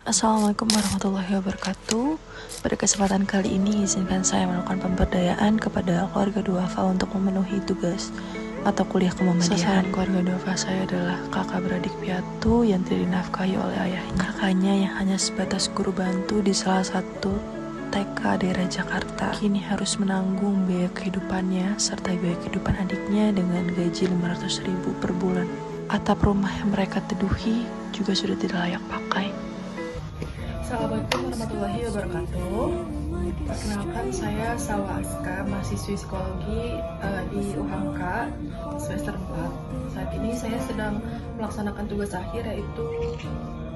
Assalamualaikum warahmatullahi wabarakatuh. Pada kesempatan kali ini izinkan saya melakukan pemberdayaan kepada keluarga duafa untuk memenuhi tugas atau kuliah kemuhammadiyah. Sasaran keluarga duafa saya adalah kakak beradik piatu yang tidak dinafkahi oleh ayahnya. Kakaknya yang hanya sebatas guru bantu di salah satu TK daerah Jakarta kini harus menanggung biaya kehidupannya serta biaya kehidupan adiknya dengan gaji 500.000 per bulan. Atap rumah yang mereka teduhi juga sudah tidak layak pakai. Assalamualaikum warahmatullahi wabarakatuh. Perkenalkan, saya Salwa Aska, mahasiswi psikologi di UHAMKA semester 4. Saat ini saya sedang melaksanakan tugas akhir, yaitu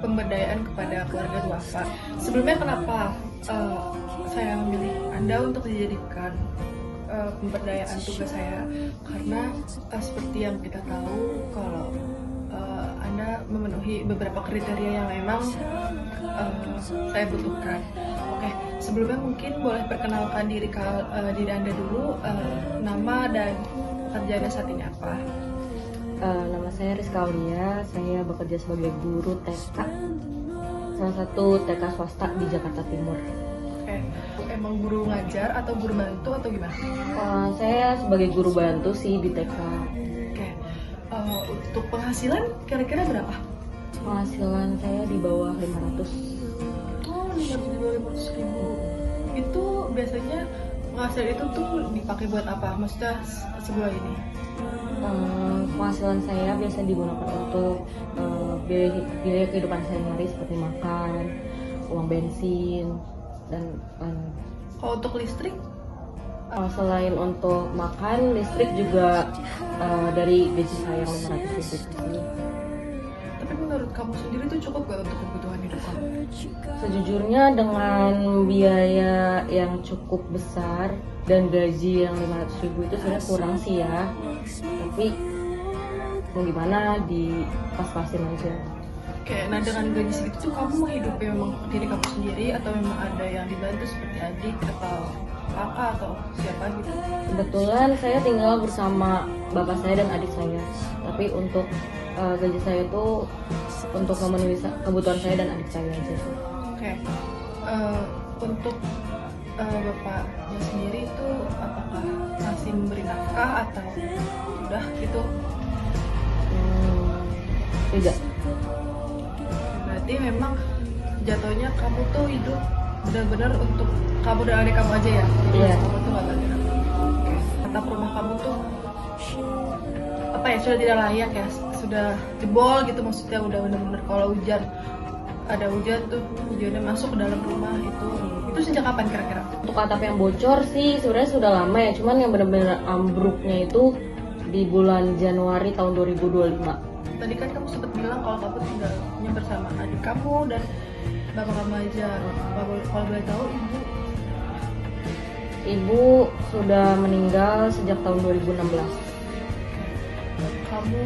pemberdayaan kepada keluarga duafa. Sebelumnya kenapa saya memilih Anda untuk dijadikan pemberdayaan tugas saya? Karena seperti yang kita tahu, kalau Anda memenuhi beberapa kriteria yang memang saya butuhkan. Oke, sebelumnya mungkin boleh perkenalkan diri Anda dulu, nama dan pekerjaannya saat ini apa? Nama saya Rizka Aulia, saya bekerja sebagai guru TK, salah satu TK swasta di Jakarta Timur. Oke, emang guru ngajar atau guru bantu atau gimana? Saya sebagai guru bantu sih di TK. Oke, untuk penghasilan kira-kira berapa? Penghasilan saya di bawah 500. Oh, 500.000. Itu biasanya penghasilan itu tuh dipakai buat apa? Maksudnya sebulan ini? Penghasilan saya biasa digunakan untuk biaya kehidupan sehari-hari seperti makan, uang bensin, dan Kalau untuk listrik? selain untuk makan, listrik juga dari gaji saya 500.000 sih. Tapi menurut kamu sendiri tuh cukup gak untuk kebutuhan hidup kamu? Sejujurnya dengan biaya yang cukup besar dan gaji yang 500.000 itu sebenarnya kurang sih ya. Tapi mau gimana, di pas-pasin aja. Oke, nah dengan gaji segitu tuh kamu menghidupi memang diri kamu sendiri atau memang ada yang dibantu seperti adik atau kakak atau siapa gitu? Kebetulan saya tinggal bersama bapak saya dan adik saya. Tapi untuk gaji saya itu untuk memenuhi kebutuhan saya dan adik saya aja sih. Oke, untuk bapaknya sendiri itu apakah masih memberi nafkah atau udah gitu? Tidak. Berarti memang jatuhnya kamu tuh hidup benar-benar untuk kamu dan adik kamu aja ya? Iya. Kamu tuh gak banyak. Oke, atap rumah kamu tuh apa ya, sudah tidak layak ya, sudah jebol gitu, maksudnya udah benar-benar kalau hujan, ada hujan tuh hujannya masuk ke dalam rumah itu sejak kapan kira-kira? Untuk atap yang bocor sih sebenarnya sudah lama ya, cuman yang benar-benar ambruknya itu di bulan Januari tahun 2025. Tadi kan kamu sempat bilang kalau kamu tinggalnya bersama adik kamu dan bapak kamu aja. Kalau boleh tahu, Ibu sudah meninggal sejak tahun 2016. kamu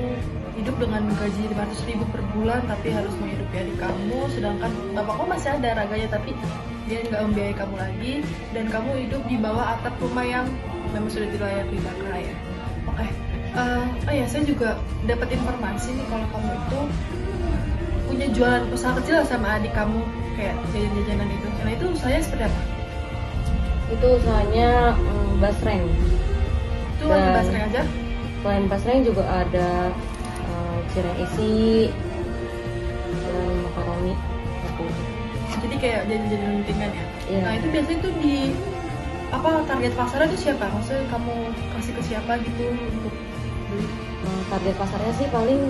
hidup dengan gaji 500.000 per bulan tapi harus menghidupi adik kamu, sedangkan bapak kamu masih ada raganya tapi dia nggak membiayai kamu lagi, dan kamu hidup di bawah atap rumah yang memang sudah tidak layak dipakai ya. Oke, ya saya juga dapat informasi nih kalau kamu itu punya jualan usaha kecil sama adik kamu, kayak jajan-jajanan itu. Nah itu usahanya seperti apa? Itu usahanya basreng. Itu hanya basreng aja? Selain basreng juga ada cireng isi dan makaroni. Jadi kayak jajan-jajan rutingan ya? Iya. Nah itu biasanya tuh di target pasarnya tuh siapa? Maksudnya kamu kasih ke siapa gitu untuk beli? Target pasarnya sih paling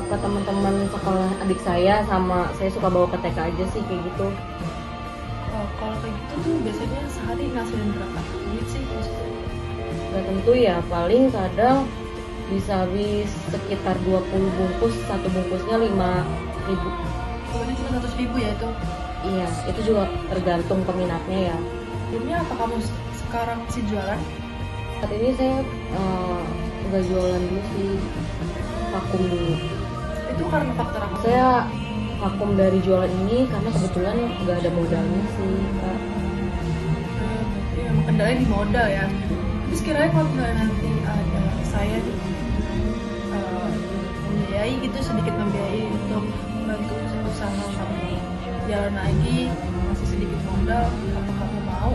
ke teman-teman sekolah adik saya, sama saya suka bawa ke TK aja sih kayak gitu. Kalau kayak gitu tuh biasanya sehari ngasilin berapa duit sih? Gak tentu ya, paling kadang bisa habis sekitar 20 bungkus, satu bungkusnya 5.000. Pokoknya cuma 100.000 ya itu? Iya, itu juga tergantung peminatnya ya. Sebelumnya apa kamu sekarang masih jualan? Saat ini saya udah jualan dulu sih, vakum dulu. Itu karena faktor apa? Saya vakum dari jualan ini karena kebetulan nggak ada modalnya sih, Kak. Berarti memang kendalanya di modal ya. Terus kira-kira kalau misalnya nanti ada saya membiayai gitu, sedikit membiayai untuk membantu usaha kamu, jalan lagi, masih sedikit modal, apa kamu mau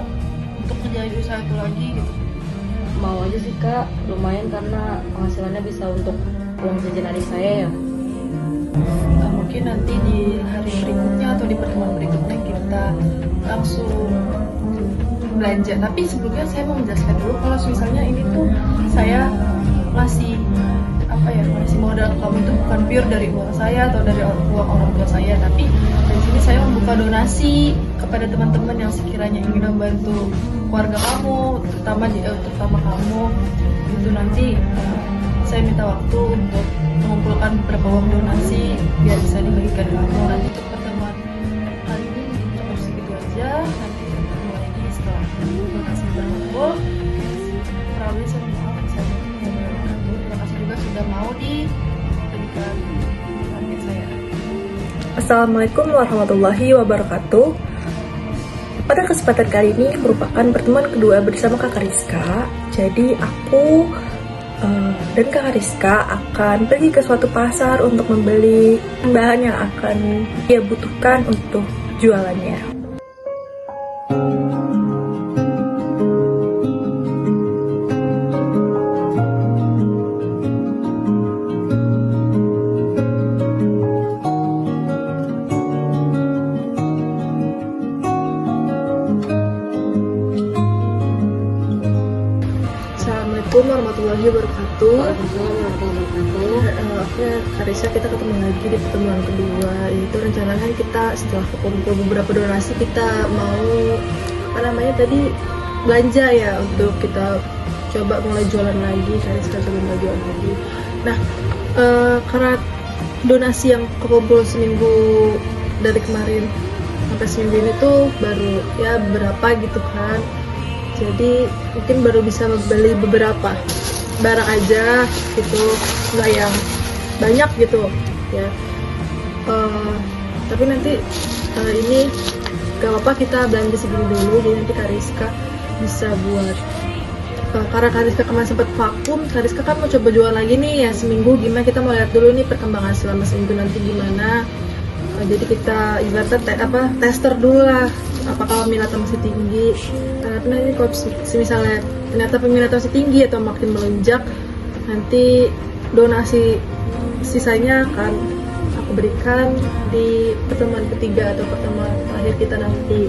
untuk menjalani usaha itu lagi gitu? Mau aja sih kak, lumayan karena penghasilannya bisa untuk uang jajan adik saya ya. Mungkin nanti di hari berikutnya atau di pertemuan berikutnya kita langsung belanja. Tapi sebelumnya saya mau menjelaskan dulu kalau misalnya ini tuh saya ngasih ngasih modal ke kamu itu bukan pure dari uang saya atau dari uang orang tua saya, tapi dari sini saya membuka donasi kepada teman-teman yang sekiranya ingin membantu keluarga kamu, terutama kamu. Itu nanti saya minta waktu untuk mengumpulkan beberapa uang donasi biar bisa dibagikan ke kamu. Nanti untuk pertemuan kali ini cukup segitu aja. Nanti kita ketemu lagi setelah donasi berkumpul. Probably saya minta maaf terima kasih juga sudah mau diberikan target saya. Assalamualaikum warahmatullahi wabarakatuh. Pada kesempatan kali ini merupakan pertemuan kedua bersama Kakak Rizka. Jadi aku dan Kakak Rizka akan pergi ke suatu pasar untuk membeli bahan yang akan dia butuhkan untuk jualannya. Assalamualaikum warahmatullahi wabarakatuh. Oke, Karisa, kita ketemu lagi di pertemuan kedua. Itu rencananya kita setelah kumpul beberapa donasi kita mau belanja ya untuk kita coba mulai jualan lagi. Karisa coba mulai jualan lagi. Nah, karena donasi yang kekumpul seminggu dari kemarin sampai seminggu ini tuh baru ya berapa gitu kan. Jadi mungkin baru bisa membeli beberapa barang aja gitu, nggak yang banyak gitu ya. Tapi nanti ini gak apa-apa, kita belanja segini dulu. Jadi nanti Kariska bisa buat karena Kariska kemarin sempat vakum, Kariska kan mau coba jual lagi nih ya seminggu. Gimana, kita mau lihat dulu nih perkembangan selama seminggu nanti gimana. Jadi kita ibaratnya tester dulu lah apakah minatnya masih tinggi. Tapi nanti kalau misalnya ternyata peminatnya masih tinggi atau makin melonjak, nanti donasi sisanya akan aku berikan di pertemuan ketiga atau pertemuan terakhir kita nanti.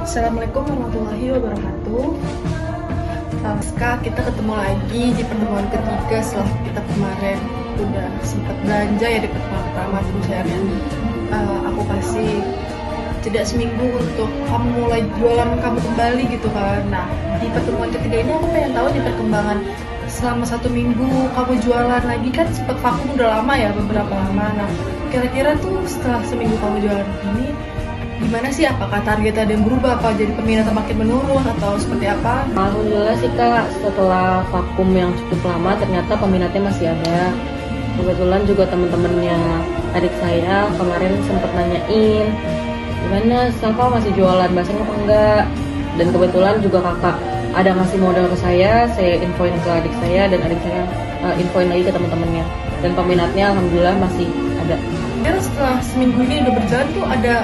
Assalamualaikum warahmatullahi wabarakatuh. Kita ketemu lagi di pertemuan ketiga setelah kita kemarin udah sempat belanja ya di pertemuan pertama. Terus akhirnya aku kasih jeda seminggu untuk kamu mulai jualan kamu kembali gitu kan. Nah, di pertemuan ketiga ini aku pengen tahu di perkembangan selama 1 minggu kamu jualan lagi, kan sempat vakum udah lama ya, beberapa lama. Nah, kira-kira tuh setelah seminggu kamu jualan ini gimana sih? Apakah target ada yang berubah? Apa jadi peminatnya makin menurun atau seperti apa? Alhamdulillah sih kak, setelah vakum yang cukup lama ternyata peminatnya masih ada. Kebetulan juga teman-temannya adik saya kemarin sempat nanyain gimana Safa masih jualan bahasanya apa enggak, dan kebetulan juga kakak ada ngasih modal ke saya infoin ke adik saya, dan adik saya infoin lagi ke teman-temannya, dan peminatnya alhamdulillah masih ada. Kira setelah seminggu ini udah berjalan tuh ada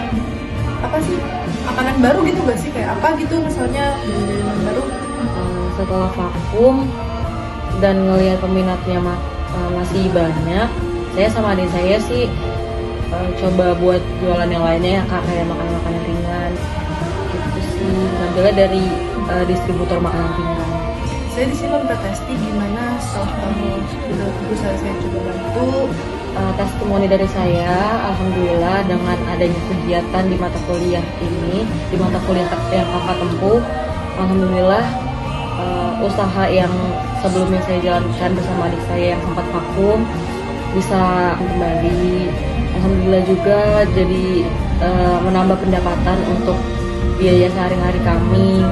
apa sih makanan baru gitu gak sih, kayak apa gitu misalnya makanan baru? Setelah vakum dan ngelihat peminatnya masih banyak, saya sama adik saya sih coba buat jualan yang lainnya ya kak, kayak makanan-makanan ringan gitu sih, ngambilnya dari distributor makanan ringan. Saya di sini minta testing gimana setelah kamu udah berusaha saya coba bantu. Testimoni dari saya, alhamdulillah dengan adanya kegiatan di mata kuliah ini, di mata kuliah yang kakak tempuh, alhamdulillah usaha yang sebelumnya saya jalankan bersama adik saya yang sempat vakum bisa kembali. Alhamdulillah juga jadi menambah pendapatan untuk biaya sehari-hari kami.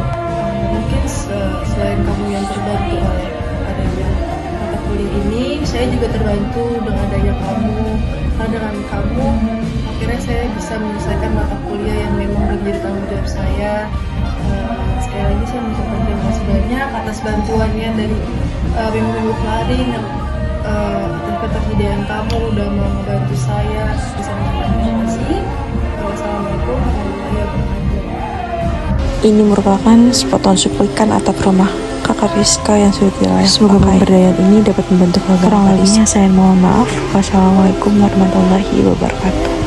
Mungkin selain kamu yang terbantu oleh adanya mata kuliah ini, saya juga terbantu dengan adanya kamu. Karena dengan kamu, akhirnya saya bisa menyelesaikan mata kuliah yang memang menjadi tanggung jawab saya. Sekali lagi saya mengucapkan terima kasih banyak atas bantuannya dari minggu-minggu kemarin dan kepersediaan kamu udah mau membantu saya. Bisa terima kasih. Wassalamualaikum warahmatullahi wabarakatuh. Ini merupakan sepotong sup ikan atap rumah kakak Rizka yang sudah dilayak. Semoga pemberdayaan ini dapat membantu keluarga. Kurang lebihnya saya mohon maaf. Wassalamualaikum warahmatullahi wabarakatuh.